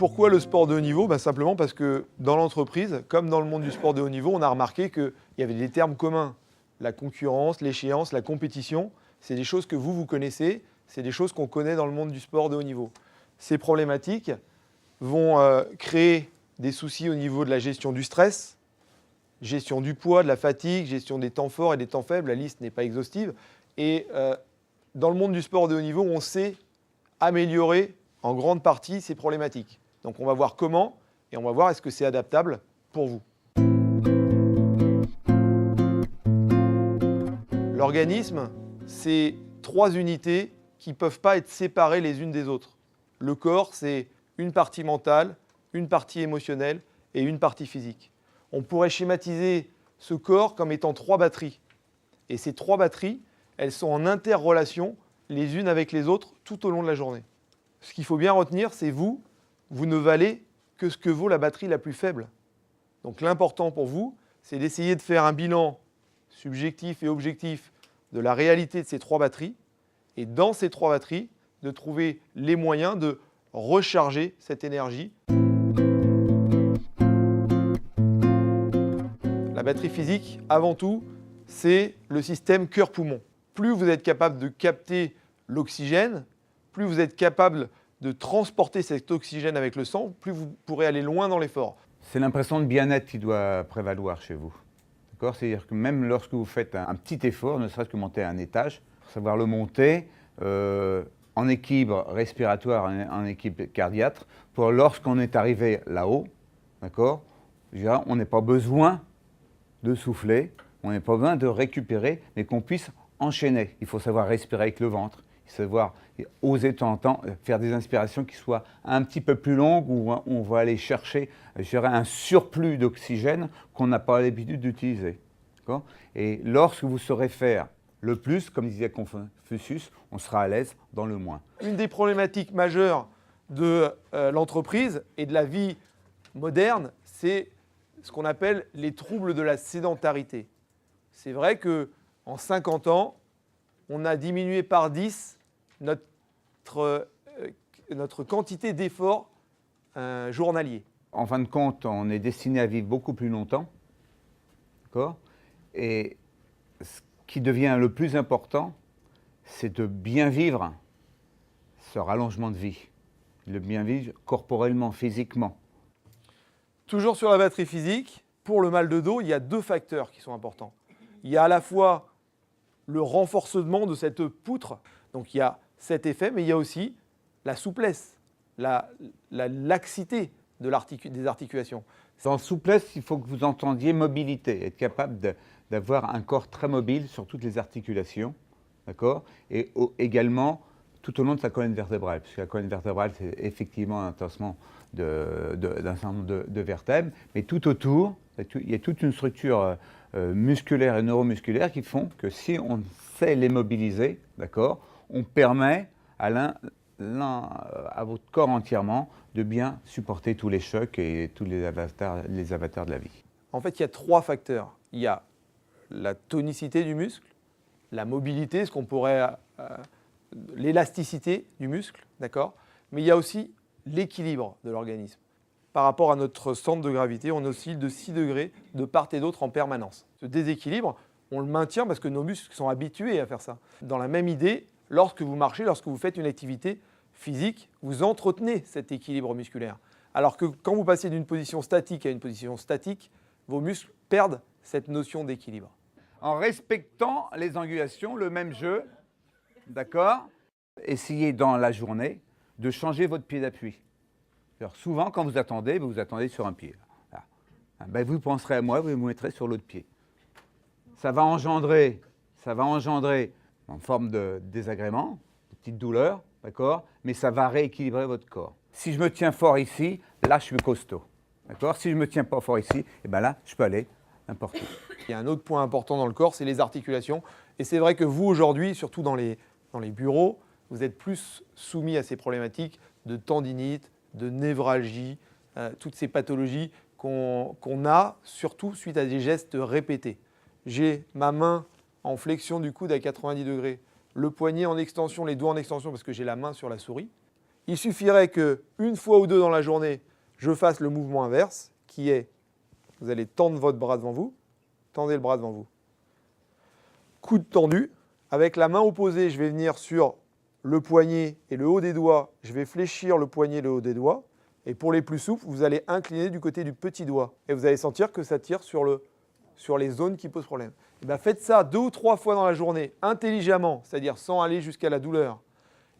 Pourquoi le sport de haut niveau? Simplement parce que dans l'entreprise, comme dans le monde du sport de haut niveau, on a remarqué qu'il y avait des termes communs. La concurrence, l'échéance, la compétition, c'est des choses que vous connaissez, c'est des choses qu'on connaît dans le monde du sport de haut niveau. Ces problématiques vont créer des soucis au niveau de la gestion du stress, gestion du poids, de la fatigue, gestion des temps forts et des temps faibles. La liste n'est pas exhaustive. Et dans le monde du sport de haut niveau, on sait améliorer en grande partie ces problématiques. Donc on va voir comment et on va voir est-ce que c'est adaptable pour vous. L'organisme, c'est 3 unités qui ne peuvent pas être séparées les unes des autres. Le corps, c'est une partie mentale, une partie émotionnelle et une partie physique. On pourrait schématiser ce corps comme étant 3 batteries. Et ces 3 batteries, elles sont en interrelation les unes avec les autres tout au long de la journée. Ce qu'il faut bien retenir, c'est vous ne valez que ce que vaut la batterie la plus faible. Donc l'important pour vous, c'est d'essayer de faire un bilan subjectif et objectif de la réalité de ces 3 batteries. Et dans ces 3 batteries, de trouver les moyens de recharger cette énergie. La batterie physique, avant tout, c'est le système cœur-poumon. Plus vous êtes capable de capter l'oxygène, plus vous êtes capable de transporter cet oxygène avec le sang, plus vous pourrez aller loin dans l'effort. C'est l'impression de bien-être qui doit prévaloir chez vous. C'est-à-dire que même lorsque vous faites un petit effort, ne serait-ce que monter un étage, savoir le monter en équilibre respiratoire, en équilibre cardiaque, pour lorsqu'on est arrivé là-haut, d'accord, on n'a pas besoin de souffler, on n'a pas besoin de récupérer, mais qu'on puisse enchaîner. Il faut savoir respirer avec le ventre, savoir oser de temps en temps faire des inspirations qui soient un petit peu plus longues, où on va aller chercher un surplus d'oxygène qu'on n'a pas l'habitude d'utiliser. Et lorsque vous saurez faire le plus, comme disait Confucius, on sera à l'aise dans le moins. Une des problématiques majeures de l'entreprise et de la vie moderne, c'est ce qu'on appelle les troubles de la sédentarité. C'est vrai qu'en 50 ans, on a diminué par 10 notre quantité d'efforts journaliers. En fin de compte, on est destiné à vivre beaucoup plus longtemps. Et ce qui devient le plus important, c'est de bien vivre ce rallongement de vie. De bien vivre corporellement, physiquement. Toujours sur la batterie physique, pour le mal de dos, il y a 2 facteurs qui sont importants. Il y a à la fois le renforcement de cette poutre, donc il y a cet effet, mais il y a aussi la souplesse, la laxité des articulations. Dans souplesse, il faut que vous entendiez mobilité, être capable d'avoir un corps très mobile sur toutes les articulations, d'accord, et également tout au long de sa colonne vertébrale, puisque la colonne vertébrale, c'est effectivement un tassement d'un certain nombre de vertèbres, mais tout autour, il y a toute une structure musculaire et neuromusculaire qui font que si on sait les mobiliser, d'accord, on permet à votre corps entièrement de bien supporter tous les chocs et tous les avatars de la vie. En fait, il y a 3 facteurs. Il y a la tonicité du muscle, la mobilité, ce qu'on pourrait l'élasticité du muscle, d'accord, mais il y a aussi l'équilibre de l'organisme. Par rapport à notre centre de gravité, on oscille de 6 degrés de part et d'autre en permanence. Ce déséquilibre, on le maintient parce que nos muscles sont habitués à faire ça. Dans la même idée, lorsque vous marchez, lorsque vous faites une activité physique, vous entretenez cet équilibre musculaire. Alors que quand vous passez d'une position statique à une position statique, vos muscles perdent cette notion d'équilibre. En respectant les angulations, le même jeu, d'accord, essayez dans la journée de changer votre pied d'appui. Alors souvent, quand vous attendez sur un pied. Vous penserez à moi, vous vous mettrez sur l'autre pied. Ça va engendrer en forme de désagrément, de petites douleurs, d'accord, mais ça va rééquilibrer votre corps. Si je me tiens fort ici, là, je suis costaud. D'accord. Si je ne me tiens pas fort ici, là, je peux aller n'importe où. Il y a un autre point important dans le corps, c'est les articulations. Et c'est vrai que vous, aujourd'hui, surtout dans les bureaux, vous êtes plus soumis à ces problématiques de tendinite, de névralgie, toutes ces pathologies qu'on a, surtout suite à des gestes répétés. J'ai ma main en flexion du coude à 90 degrés, le poignet en extension, les doigts en extension parce que j'ai la main sur la souris. Il suffirait qu'une fois ou deux dans la journée, je fasse le mouvement inverse, qui est, vous allez tendre votre bras devant vous, tendez le bras devant vous. Coude tendu, avec la main opposée, je vais venir sur le poignet et le haut des doigts, je vais fléchir le poignet et le haut des doigts. Et pour les plus souples, vous allez incliner du côté du petit doigt. Et vous allez sentir que ça tire sur les zones qui posent problème. Et bien faites ça 2 ou 3 fois dans la journée, intelligemment, c'est-à-dire sans aller jusqu'à la douleur.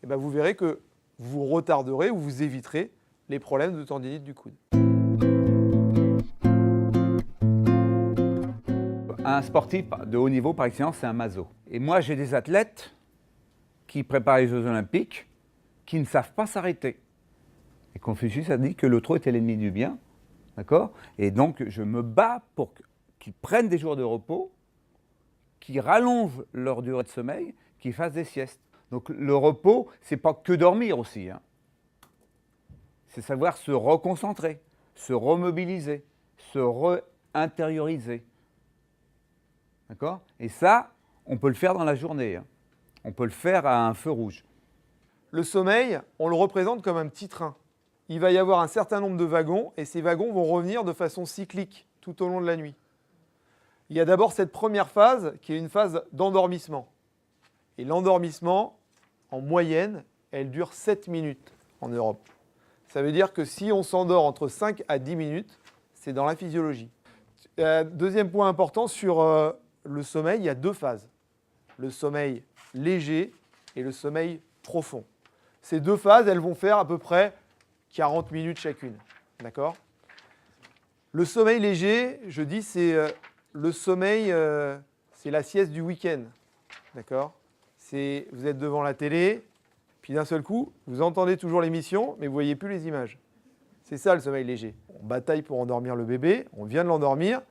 Et bien vous verrez que vous retarderez ou vous éviterez les problèmes de tendinite du coude. Un sportif de haut niveau, par excellence, c'est un maso. Et moi, j'ai des athlètes qui préparent les Jeux Olympiques qui ne savent pas s'arrêter. Et Confucius a dit que le trop était l'ennemi du bien. D'accord ? Et donc, je me bats pour qu'ils prennent des jours de repos, qu'ils rallongent leur durée de sommeil, qu'ils fassent des siestes. Donc, le repos, ce n'est pas que dormir aussi. Hein. C'est savoir se reconcentrer, se remobiliser, se réintérioriser. D'accord ? Et ça, on peut le faire dans la journée. Hein. On peut le faire à un feu rouge. Le sommeil, on le représente comme un petit train. Il va y avoir un certain nombre de wagons et ces wagons vont revenir de façon cyclique tout au long de la nuit. Il y a d'abord cette première phase qui est une phase d'endormissement. Et l'endormissement, en moyenne, elle dure 7 minutes en Europe. Ça veut dire que si on s'endort entre 5 à 10 minutes, c'est dans la physiologie. Deuxième point important sur le sommeil, il y a 2 phases. Le sommeil léger et le sommeil profond. Ces 2 phases, elles vont faire à peu près 40 minutes chacune. D'accord ? Le sommeil léger, je dis, c'est le sommeil, c'est la sieste du week-end. D'accord ? Vous êtes devant la télé, puis d'un seul coup, vous entendez toujours l'émission, mais vous ne voyez plus les images. C'est ça le sommeil léger. On bataille pour endormir le bébé, on vient de l'endormir.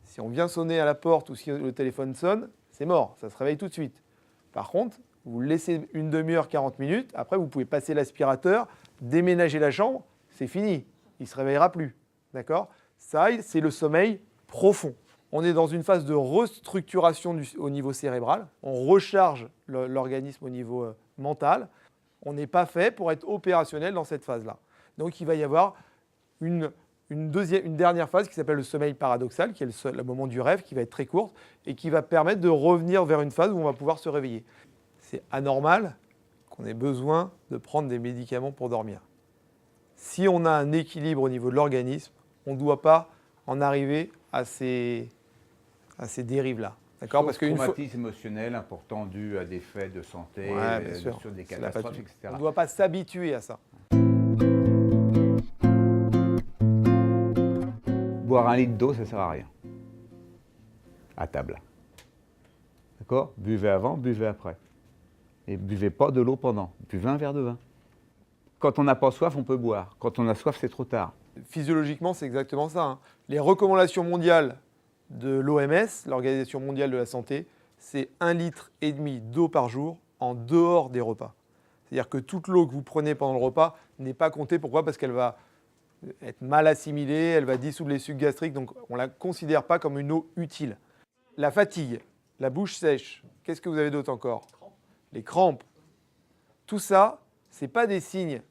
Si on vient sonner à la porte ou si le téléphone sonne, c'est mort, ça se réveille tout de suite. Par contre, vous le laissez une demi-heure, 40 minutes, après vous pouvez passer l'aspirateur, déménager la chambre, c'est fini, il ne se réveillera plus. D'accord ? Ça, c'est le sommeil profond. On est dans une phase de restructuration au niveau cérébral, on recharge l'organisme au niveau mental. On n'est pas fait pour être opérationnel dans cette phase-là. Donc il va y avoir une dernière phase qui s'appelle le sommeil paradoxal, qui est le moment du rêve, qui va être très courte et qui va permettre de revenir vers une phase où on va pouvoir se réveiller. C'est anormal qu'on ait besoin de prendre des médicaments pour dormir. Si on a un équilibre au niveau de l'organisme, on ne doit pas en arriver à ces dérives-là. D'accord ? Parce qu'une traumatisme émotionnel important dû à des faits de santé, sur des catastrophes, etc. On ne doit pas s'habituer à ça. Boire 1 litre d'eau, ça ne sert à rien. À table. D'accord ? Buvez avant, buvez après. Et buvez pas de l'eau pendant. Buvez un verre de vin. Quand on n'a pas soif, on peut boire. Quand on a soif, c'est trop tard. Physiologiquement, c'est exactement ça. Hein. Les recommandations mondiales de l'OMS, l'Organisation mondiale de la santé, c'est 1,5 litre d'eau par jour en dehors des repas. C'est-à-dire que toute l'eau que vous prenez pendant le repas n'est pas comptée. Pourquoi ? Parce qu'elle va être mal assimilée, elle va dissoudre les sucs gastriques, donc on ne la considère pas comme une eau utile. La fatigue, la bouche sèche, qu'est-ce que vous avez d'autre encore ? Les crampes. Tout ça, ce n'est pas des signes,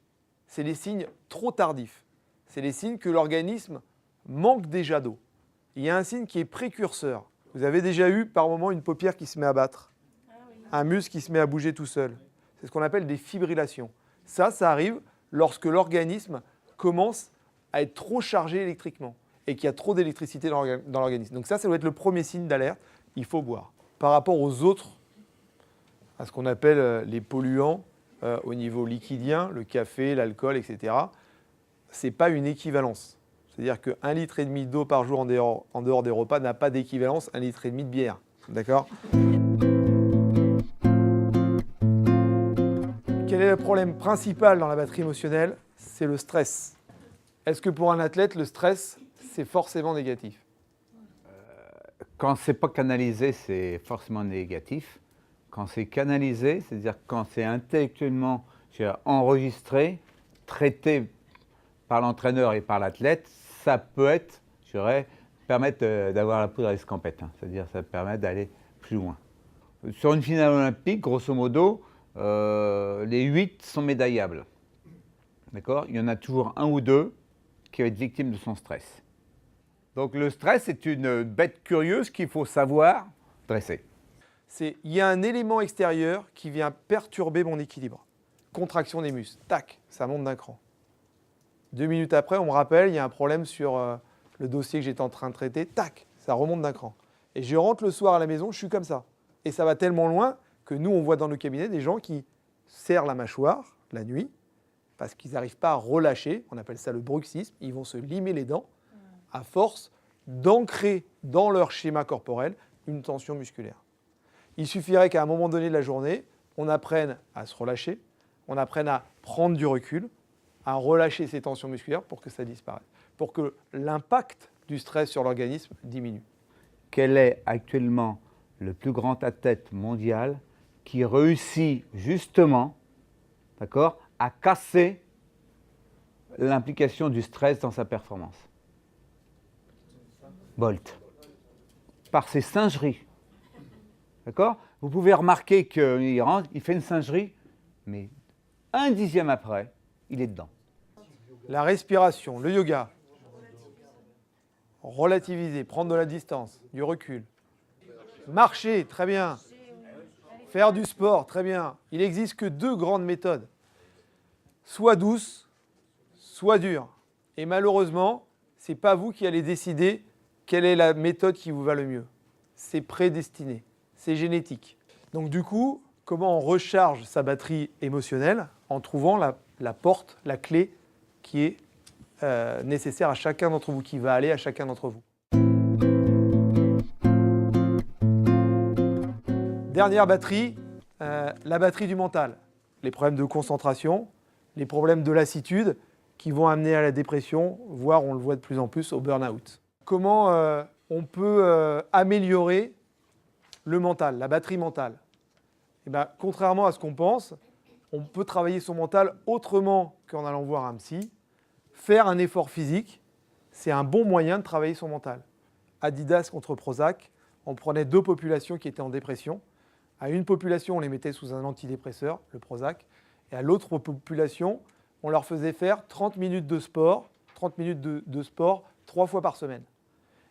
c'est des signes trop tardifs. C'est des signes que l'organisme manque déjà d'eau. Il y a un signe qui est précurseur. Vous avez déjà eu par moment une paupière qui se met à battre, un muscle qui se met à bouger tout seul. C'est ce qu'on appelle des fibrillations. Ça arrive lorsque l'organisme commence à être trop chargé électriquement et qu'il y a trop d'électricité dans l'organisme. Donc ça doit être le premier signe d'alerte. Il faut boire. Par rapport aux autres, à ce qu'on appelle les polluants au niveau liquidien, le café, l'alcool, etc., ce n'est pas une équivalence. C'est-à-dire qu'1,5 litre d'eau par jour en dehors des repas n'a pas d'équivalence à 1,5 litre de bière. D'accord ? Quel est le problème principal dans la batterie émotionnelle ? C'est le stress. Est-ce que pour un athlète, le stress, c'est forcément négatif ? Quand ce n'est pas canalisé, c'est forcément négatif. Quand c'est canalisé, c'est-à-dire quand c'est intellectuellement enregistré, traité par l'entraîneur et par l'athlète, ça peut être, permettre d'avoir la poudre à l'escampette. Hein. C'est-à-dire ça permet d'aller plus loin. Sur une finale olympique, grosso modo, les 8 sont médaillables. d'accord, il y en a toujours un ou deux qui va être victime de son stress. Donc le stress est une bête curieuse qu'il faut savoir dresser. Il y a un élément extérieur qui vient perturber mon équilibre. Contraction des muscles, tac, ça monte d'un cran. 2 minutes après, on me rappelle, il y a un problème sur le dossier que j'étais en train de traiter, tac, ça remonte d'un cran. Et je rentre le soir à la maison, je suis comme ça. Et ça va tellement loin que nous, on voit dans nos cabinets des gens qui serrent la mâchoire la nuit parce qu'ils n'arrivent pas à relâcher, on appelle ça le bruxisme, ils vont se limer les dents à force d'ancrer dans leur schéma corporel une tension musculaire. Il suffirait qu'à un moment donné de la journée, on apprenne à se relâcher, on apprenne à prendre du recul, à relâcher ces tensions musculaires pour que ça disparaisse, pour que l'impact du stress sur l'organisme diminue. Quel est actuellement le plus grand athlète mondial qui réussit justement, d'accord, à casser l'implication du stress dans sa performance? Bolt. Par ses singeries. D'accord? Vous pouvez remarquer qu'il rentre, il fait une singerie, mais un dixième après, il est dedans. La respiration, le yoga, relativiser, prendre de la distance, du recul. Marcher, très bien. Faire du sport, très bien. Il n'existe que 2 grandes méthodes. Soit douce, soit dure. Et malheureusement, ce n'est pas vous qui allez décider quelle est la méthode qui vous va le mieux. C'est prédestiné, c'est génétique. Donc du coup, comment on recharge sa batterie émotionnelle? En trouvant la porte, la clé qui est nécessaire à chacun d'entre vous, qui va aller à chacun d'entre vous. Dernière batterie, la batterie du mental. Les problèmes de concentration, les problèmes de lassitude qui vont amener à la dépression, voire on le voit de plus en plus au burn-out. Comment on peut améliorer le mental, la batterie mentale? Eh bien, contrairement à ce qu'on pense, on peut travailler son mental autrement qu'en allant voir un psy. Faire un effort physique, c'est un bon moyen de travailler son mental. Adidas contre Prozac, on prenait 2 populations qui étaient en dépression. À une population, on les mettait sous un antidépresseur, le Prozac, et à l'autre population, on leur faisait faire 30 minutes de sport, 30 minutes de sport 3 fois par semaine.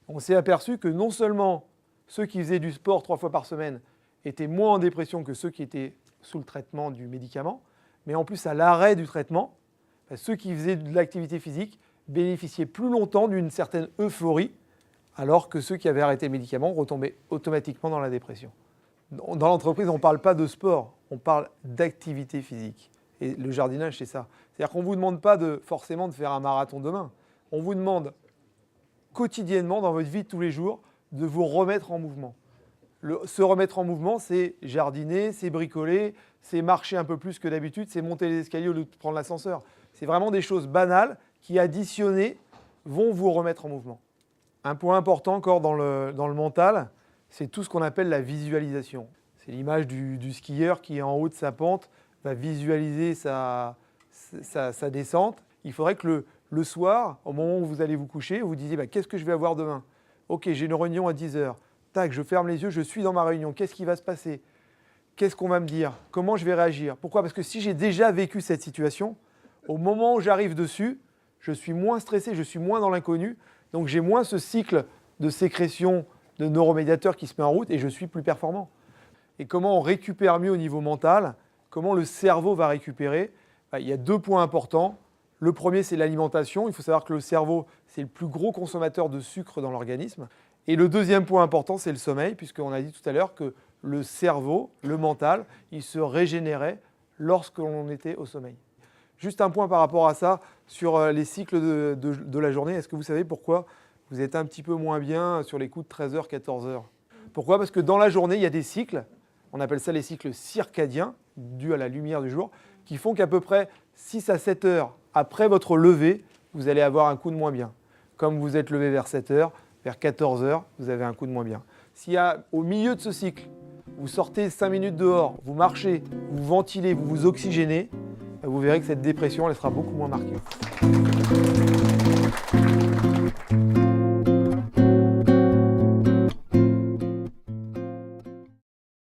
On s'est aperçu que non seulement ceux qui faisaient du sport 3 fois par semaine étaient moins en dépression que ceux qui étaient sous le traitement du médicament, mais en plus à l'arrêt du traitement, ceux qui faisaient de l'activité physique bénéficiaient plus longtemps d'une certaine euphorie, alors que ceux qui avaient arrêté le médicament retombaient automatiquement dans la dépression. Dans l'entreprise, on ne parle pas de sport, on parle d'activité physique. Et le jardinage, c'est ça. C'est-à-dire qu'on ne vous demande pas forcément de faire un marathon demain. On vous demande quotidiennement, dans votre vie de tous les jours, de vous remettre en mouvement. Se remettre en mouvement, c'est jardiner, c'est bricoler, c'est marcher un peu plus que d'habitude, c'est monter les escaliers au lieu de prendre l'ascenseur. C'est vraiment des choses banales qui, additionnées, vont vous remettre en mouvement. Un point important encore dans le mental, c'est tout ce qu'on appelle la visualisation. C'est l'image du skieur qui est en haut de sa pente, va visualiser sa descente. Il faudrait que le soir, au moment où vous allez vous coucher, vous disiez qu'est-ce que je vais avoir demain? Ok, j'ai une réunion à 10 h. Tac, je ferme les yeux, je suis dans ma réunion. Qu'est-ce qui va se passer? Qu'est-ce qu'on va me dire? Comment je vais réagir? Pourquoi? Parce que si j'ai déjà vécu cette situation, au moment où j'arrive dessus, je suis moins stressé, je suis moins dans l'inconnu. Donc j'ai moins ce cycle de sécrétion de neuromédiateurs qui se met en route et je suis plus performant. Et comment on récupère mieux au niveau mental? Comment le cerveau va récupérer? Il y a 2 points importants. Le premier, c'est l'alimentation. Il faut savoir que le cerveau, c'est le plus gros consommateur de sucre dans l'organisme. Et le deuxième point important, c'est le sommeil, puisqu'on a dit tout à l'heure que le cerveau, le mental, il se régénérait lorsque l'on était au sommeil. Juste un point par rapport à ça, sur les cycles de la journée. Est-ce que vous savez pourquoi vous êtes un petit peu moins bien sur les coups de 13 h, 14 h? Pourquoi? Parce que dans la journée, il y a des cycles, on appelle ça les cycles circadiens, dus à la lumière du jour, qui font qu'à peu près 6 à 7 heures après votre lever, vous allez avoir un coup de moins bien. Comme vous êtes levé vers 7 h, vers 14 h, vous avez un coup de moins bien. S'il y a au milieu de ce cycle, vous sortez 5 minutes dehors, vous marchez, vous ventilez, vous vous oxygénez, vous verrez que cette dépression, elle sera beaucoup moins marquée.